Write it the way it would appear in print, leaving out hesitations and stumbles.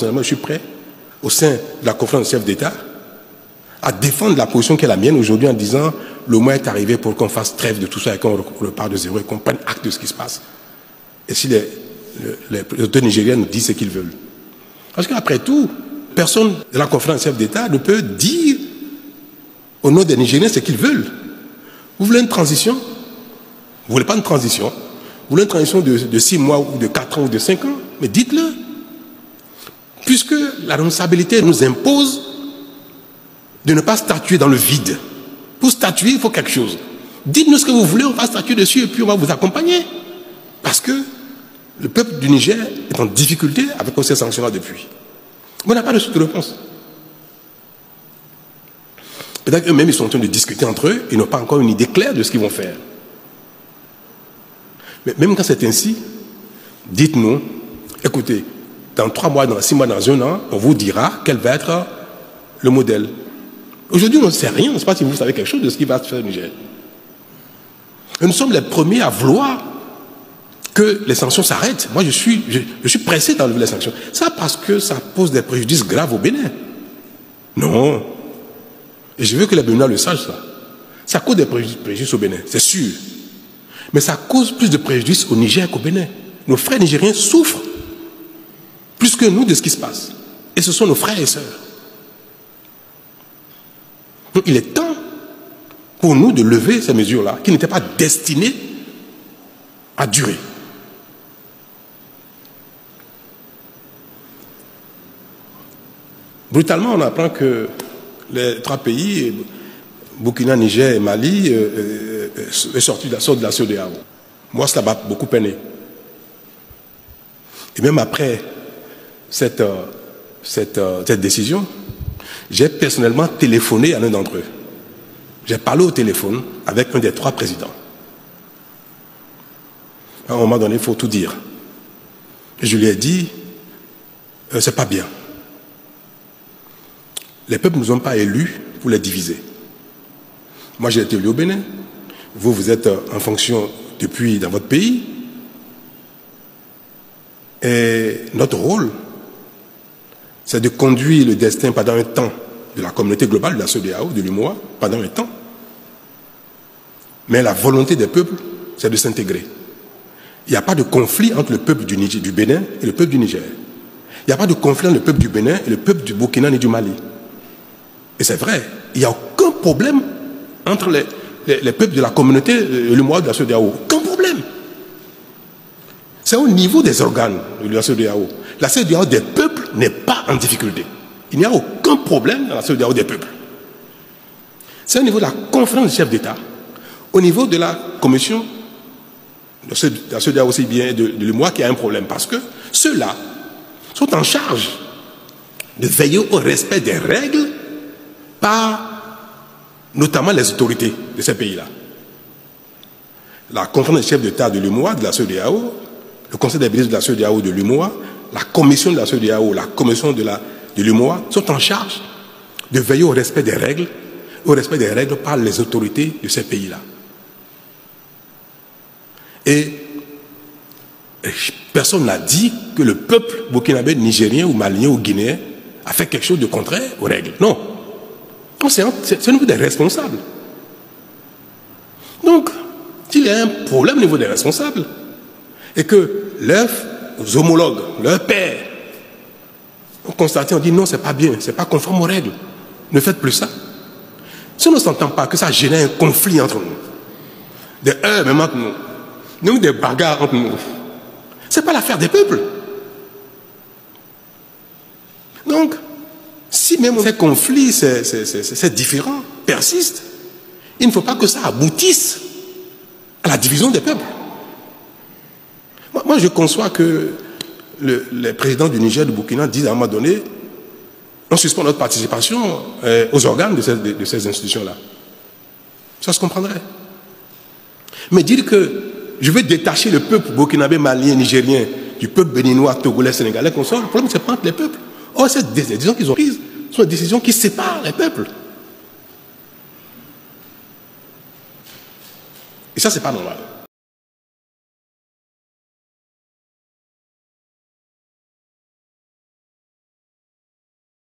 personnellement, je suis prêt, au sein de la conférence des chefs d'État, à défendre la position qui est la mienne aujourd'hui en disant le moment est arrivé pour qu'on fasse trêve de tout ça et qu'on repart de zéro et qu'on prenne acte de ce qui se passe. Et si les autorités nigériennes nous disent ce qu'ils veulent. Parce qu'après tout, personne de la conférence des chefs d'État ne peut dire au nom des Nigériens ce qu'ils veulent. Vous voulez une transition? Vous ne voulez pas une transition? Vous voulez une transition de 6 mois ou de 4 ans ou de 5 ans? Mais dites-le. Puisque la responsabilité nous impose de ne pas statuer dans le vide. Pour statuer, il faut quelque chose. Dites-nous ce que vous voulez, on va statuer dessus et puis on va vous accompagner. Parce que le peuple du Niger est en difficulté avec ces sanctions-là depuis. Mais on n'a pas de réponse. Peut-être qu'eux-mêmes, ils sont en train de discuter entre eux, ils n'ont pas encore une idée claire de ce qu'ils vont faire. Mais même quand c'est ainsi, dites-nous, écoutez, dans 3 mois, dans 6 mois, dans 1 an, on vous dira quel va être le modèle. Aujourd'hui, on ne sait rien, je ne sais pas si vous savez quelque chose de ce qui va se faire au Niger. Et nous sommes les premiers à vouloir que les sanctions s'arrêtent. Moi, je suis pressé d'enlever les sanctions. Ça parce que ça pose des préjudices graves au Bénin. Non. Et je veux que les Béninois le sachent, ça. Ça cause des préjudices au Bénin, c'est sûr. Mais ça cause plus de préjudices au Niger qu'au Bénin. Nos frères nigériens souffrent plus que nous de ce qui se passe. Et ce sont nos frères et sœurs. Donc il est temps pour nous de lever ces mesures-là, qui n'étaient pas destinées à durer. Brutalement, on apprend que les 3 pays, Burkina, Niger et Mali, sont sortis de la CEDEAO. Moi, cela m'a beaucoup peiné. Et même après cette décision, j'ai personnellement téléphoné à l'un d'entre eux. J'ai parlé au téléphone avec un des 3 présidents. À un moment donné, il faut tout dire. Je lui ai dit, c'est pas bien. Les peuples ne nous ont pas élus pour les diviser. Moi, j'ai été élu au Bénin. Vous, vous êtes en fonction depuis dans votre pays. Et notre rôle, c'est de conduire le destin pendant un temps de la communauté globale, de la CEDEAO, de l'UMOA, pendant un temps. Mais la volonté des peuples, c'est de s'intégrer. Il n'y a pas de conflit entre le peuple du Bénin et le peuple du Niger. Il n'y a pas de conflit entre le peuple du Bénin et le peuple du Burkina ni du Mali. Et c'est vrai, il n'y a aucun problème entre les peuples de la communauté et l'UMOA de la CEDEAO. Aucun problème. C'est au niveau des organes de la CEDEAO. La CEDEAO des peuples n'est pas en difficulté. Il n'y a aucun problème dans la CEDEAO des peuples. C'est au niveau de la conférence des chefs d'État, au niveau de la commission de la CEDEAO aussi bien de l'UMOA qu'il y a un problème. Parce que ceux-là sont en charge de veiller au respect des règles par notamment les autorités de ces pays-là. La conférence des chefs d'État de l'UMOA, de la CEDEAO, le conseil des ministres de la CEDEAO de l'UMOA, la commission de la CEDEAO, la commission de l'UMOA sont en charge de veiller au respect des règles par les autorités de ces pays-là. Et personne n'a dit que le peuple burkinabé, nigérien ou malien ou guinéen a fait quelque chose de contraire aux règles. Non. C'est au niveau des responsables. Donc, s'il y a un problème au niveau des responsables, et que leurs homologues, leurs pairs, ont constaté, on dit non, c'est pas bien, c'est pas conforme aux règles. Ne faites plus ça. Si on ne s'entend pas que ça génère un conflit entre nous, des heurts même entre nous des bagarres entre nous, c'est pas l'affaire des peuples. Donc, si même ces conflits, ces différends persistent, il ne faut pas que ça aboutisse à la division des peuples. Moi, je conçois que les présidents du Niger, du Burkina disent à un moment donné, on suspend notre participation aux organes de ces institutions-là. Ça se comprendrait. Mais dire que je vais détacher le peuple burkinabé, malien, nigérien du peuple béninois, togolais, sénégalais, qu'on sort, le problème, c'est pas entre les peuples. Or, ces décisions qu'ils ont prises sont des décisions qui séparent les peuples. Et ça, c'est pas normal.